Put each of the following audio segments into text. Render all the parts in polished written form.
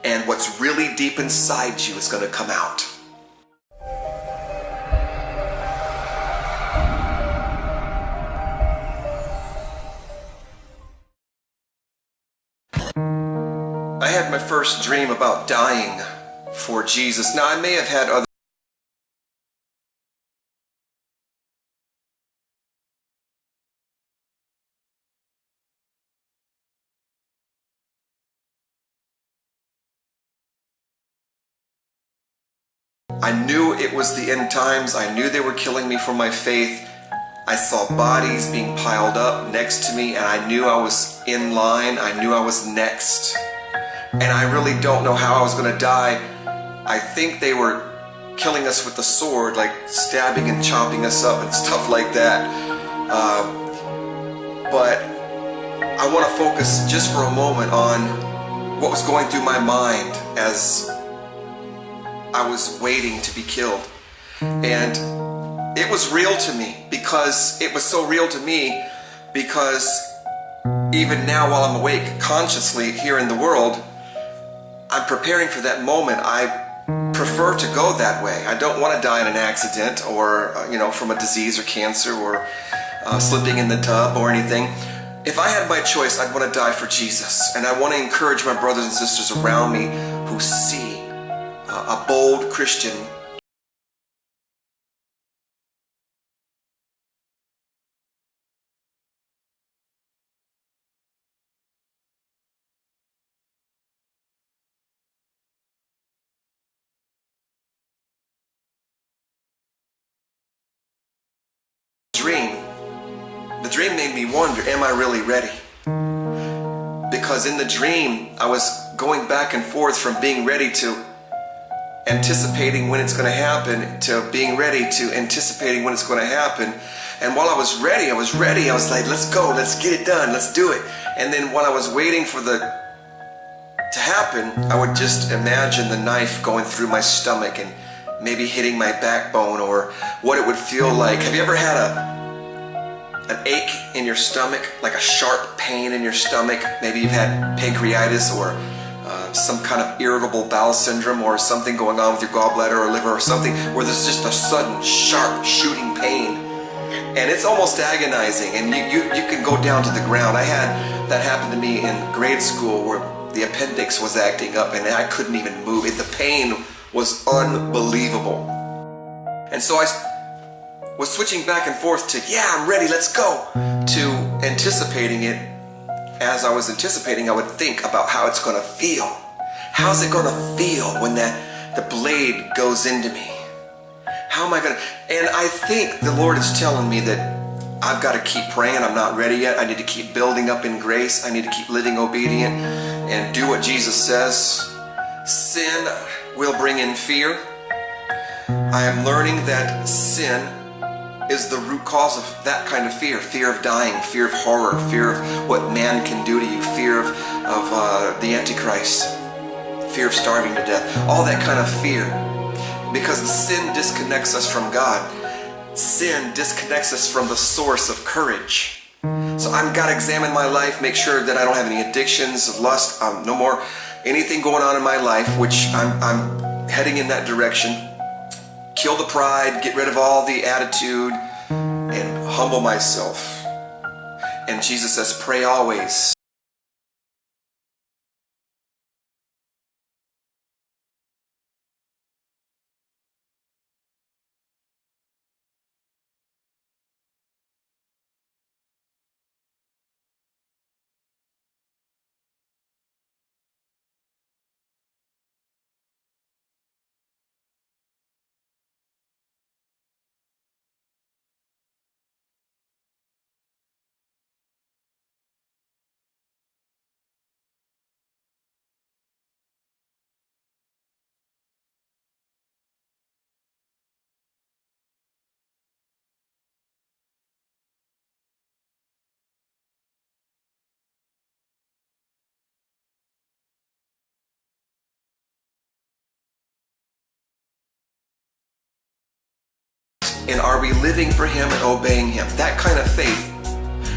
and what's really deep inside you is going to come out. I had my first dream about dying for Jesus. Now, I may have had other I knew it was the end times. I knew they were killing me for my faith. I saw bodies being piled up next to me, and I knew I was in line. I knew I was next. And I really don't know how I was going to die. I think they were killing us with the sword, like stabbing and chopping us up and stuff like that. But I want to focus just for a moment on what was going through my mind as I was waiting to be killed. And it was real to me, because it was so real to me because even now, while I'm awake consciously here in the world, I'm preparing for that moment. I prefer to go that way. I don't want to die in an accident or from a disease or cancer or slipping in the tub or anything. If I had my choice, I'd want to die for Jesus. And I want to encourage my brothers and sisters around me who see a bold Christian dream. The dream made me wonder, am I really ready? Because in the dream, I was going back and forth from being ready to anticipating when it's going to happen to being ready to anticipating when it's going to happen. And while I was ready, I was like, let's go, let's get it done, let's do it. And then while I was waiting for to happen, I would just imagine the knife going through my stomach and maybe hitting my backbone, or what it would feel like. Have you ever had an ache in your stomach, like a sharp pain in your stomach? Maybe you've had pancreatitis or some kind of irritable bowel syndrome, or something going on with your gallbladder or liver or something, where there's just a sudden sharp shooting pain, and it's almost agonizing, and you can go down to the ground. I had that happen to me in grade school, where the appendix was acting up and I couldn't even move. The pain was unbelievable. And so I was switching back and forth to, yeah, I'm ready, let's go, to anticipating it. As I was anticipating, I would think about how it's going to feel. How's it going to feel when the blade goes into me? How am I going to... And I think the Lord is telling me that I've got to keep praying. I'm not ready yet. I need to keep building up in grace. I need to keep living obedient and do what Jesus says. Sin will bring in fear. I am learning that sin is the root cause of that kind of fear. Fear of dying, fear of horror, fear of what man can do to you, fear of the Antichrist, fear of starving to death, all that kind of fear. Because sin disconnects us from God. Sin disconnects us from the source of courage. So I've got to examine my life, make sure that I don't have any addictions of lust, no more anything going on in my life, which I'm heading in that direction. Kill the pride, get rid of all the attitude, and humble myself. And Jesus says, pray always. And are we living for Him and obeying Him? That kind of faith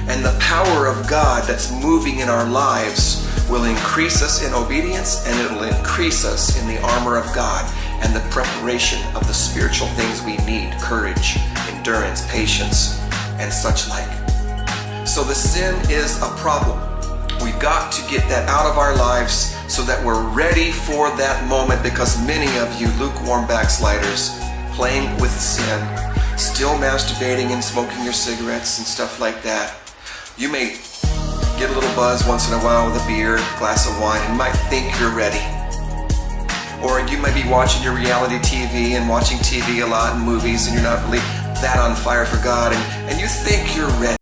and the power of God that's moving in our lives will increase us in obedience, and it will increase us in the armor of God and the preparation of the spiritual things we need: courage, endurance, patience, and such like. So the sin is a problem. We've got to get that out of our lives so that we're ready for that moment, because many of you lukewarm backsliders, playing with sin, still masturbating and smoking your cigarettes and stuff like that, you may get a little buzz once in a while with a beer, glass of wine, and might think you're ready. Or you might be watching your reality TV and watching TV a lot and movies, and you're not really that on fire for God, and you think you're ready.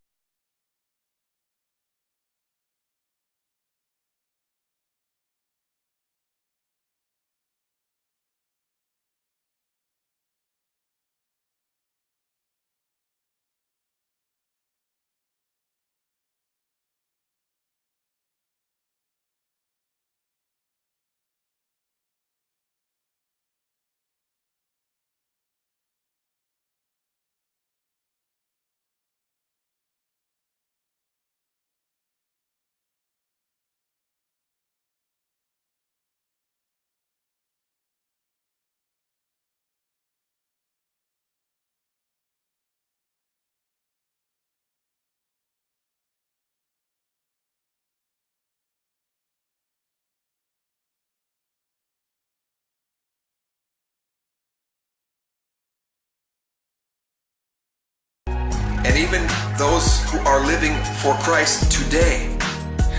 And even those who are living for Christ today,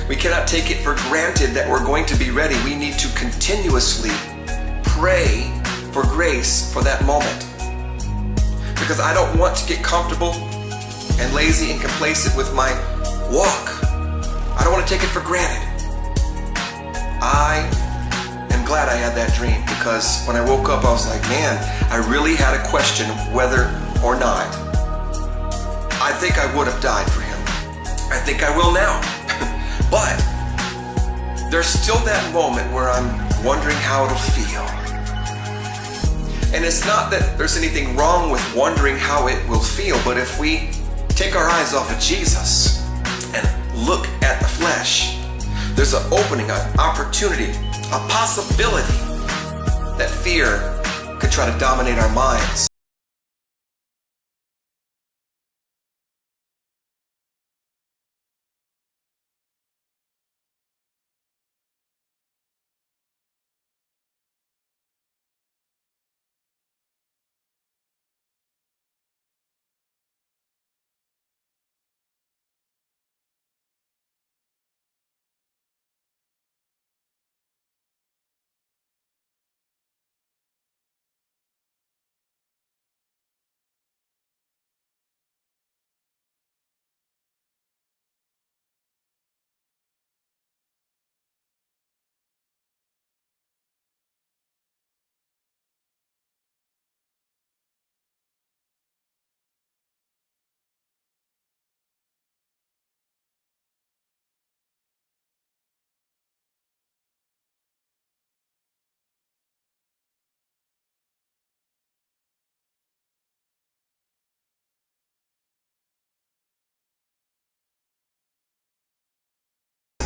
we cannot take it for granted that we're going to be ready. We need to continuously pray for grace for that moment. Because I don't want to get comfortable and lazy and complacent with my walk. I don't want to take it for granted. I am glad I had that dream, because when I woke up I was like, man, I really had a question of whether or not I think I would have died for him. I think I will now. But there's still that moment where I'm wondering how it'll feel. And it's not that there's anything wrong with wondering how it will feel, but if we take our eyes off of Jesus and look at the flesh, there's an opening, an opportunity, a possibility that fear could try to dominate our minds.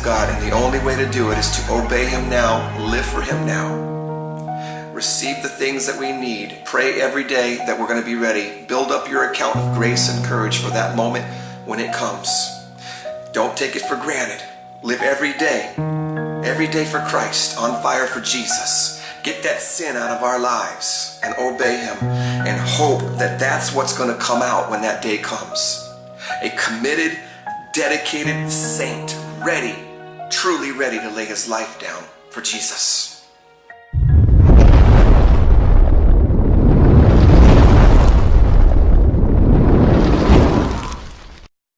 God, and the only way to do it is to obey him now, live for him now, receive the things that we need, pray every day that we're going to be ready, build up your account of grace and courage for that moment when it comes. Don't take it for granted. Live every day for Christ, on fire for Jesus. Get that sin out of our lives and obey him, and hope that that's what's going to come out when that day comes. A committed, dedicated saint, ready, truly ready to lay his life down for Jesus.